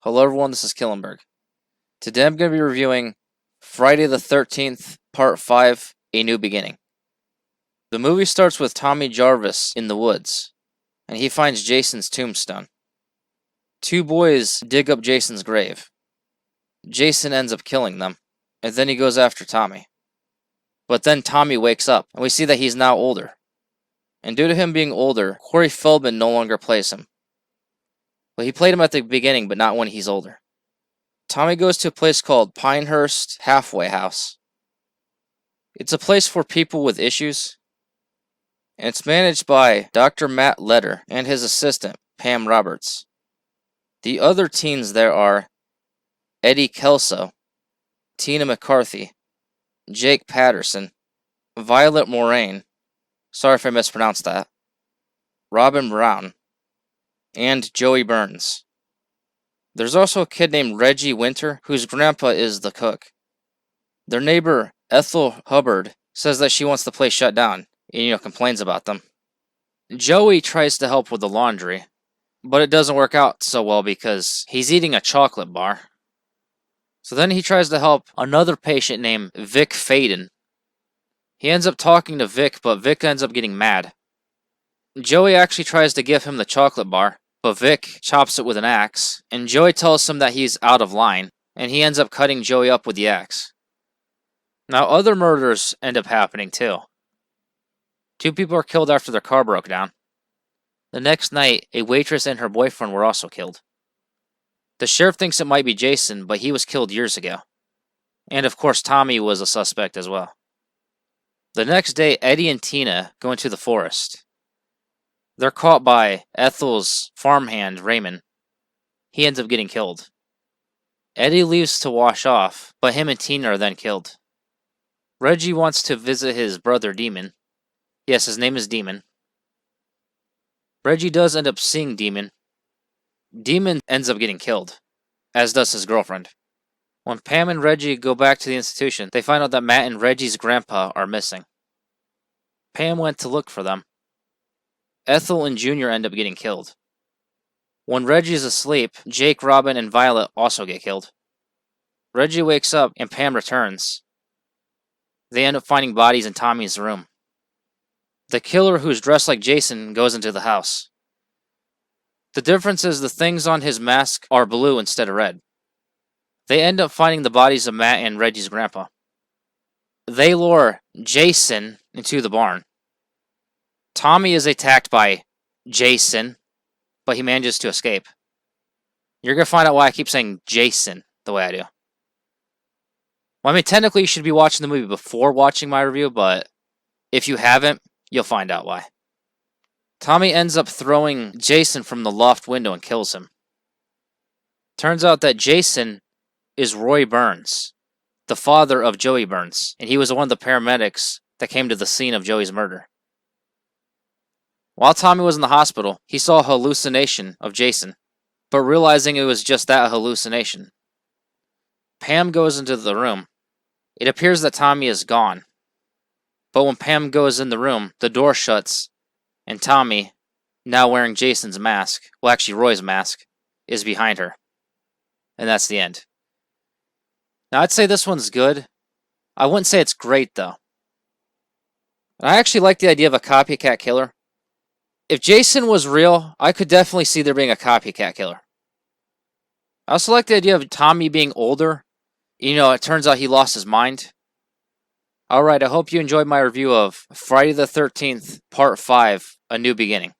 Hello everyone, this is Killenberg. Today I'm going to be reviewing Friday the 13th, Part 5, A New Beginning. The movie starts with Tommy Jarvis in the woods, and he finds Jason's tombstone. Two boys dig up Jason's grave. Jason ends up killing them, and then he goes after Tommy. But then Tommy wakes up, and we see that he's now older. And due to him being older, Corey Feldman no longer plays him. Well, he played him at the beginning, but not when he's older. Tommy goes to a place called Pinehurst Halfway House. It's a place for people with issues, and it's managed by Dr. Matt Letter and his assistant, Pam Roberts. The other teens there are Eddie Kelso, Tina McCarthy, Jake Patterson, Violet Moraine, sorry if I mispronounced that, Robin Brown, and Joey Burns. There's also a kid named Reggie Winter, whose grandpa is the cook. Their neighbor, Ethel Hubbard, says that she wants the place shut down, and complains about them. Joey tries to help with the laundry, but it doesn't work out so well because he's eating a chocolate bar. So then he tries to help another patient named Vic Faden. He ends up talking to Vic, but Vic ends up getting mad. Joey actually tries to give him the chocolate bar, but Vic chops it with an axe, and Joey tells him that he's out of line, and he ends up cutting Joey up with the axe. Now other murders end up happening too. Two people are killed after their car broke down. The next night, a waitress and her boyfriend were also killed. The sheriff thinks it might be Jason, but he was killed years ago. And of course Tommy was a suspect as well. The next day, Eddie and Tina go into the forest. They're caught by Ethel's farmhand, Raymond. He ends up getting killed. Eddie leaves to wash off, but him and Tina are then killed. Reggie wants to visit his brother, Demon. Yes, his name is Demon. Reggie does end up seeing Demon. Demon ends up getting killed, as does his girlfriend. When Pam and Reggie go back to the institution, they find out that Matt and Reggie's grandpa are missing. Pam went to look for them. Ethel and Junior end up getting killed. When Reggie's asleep, Jake, Robin, and Violet also get killed. Reggie wakes up and Pam returns. They end up finding bodies in Tommy's room. The killer, who's dressed like Jason, goes into the house. The difference is the things on his mask are blue instead of red. They end up finding the bodies of Matt and Reggie's grandpa. They lure Jason into the barn. Tommy is attacked by Jason, but he manages to escape. You're going to find out why I keep saying Jason the way I do. Well, I mean, technically you should be watching the movie before watching my review, but if you haven't, you'll find out why. Tommy ends up throwing Jason from the loft window and kills him. Turns out that Jason is Roy Burns, the father of Joey Burns, and he was one of the paramedics that came to the scene of Joey's murder. While Tommy was in the hospital, he saw a hallucination of Jason, but realizing it was just that hallucination. Pam goes into the room. It appears that Tommy is gone. But when Pam goes in the room, the door shuts, and Tommy, now wearing Jason's mask, well actually Roy's mask, is behind her. And that's the end. Now I'd say this one's good. I wouldn't say it's great though. I actually like the idea of a copycat killer. If Jason was real, I could definitely see there being a copycat killer. I also like the idea of Tommy being older. It turns out he lost his mind. Alright, I hope you enjoyed my review of Friday the 13th, Part 5, A New Beginning.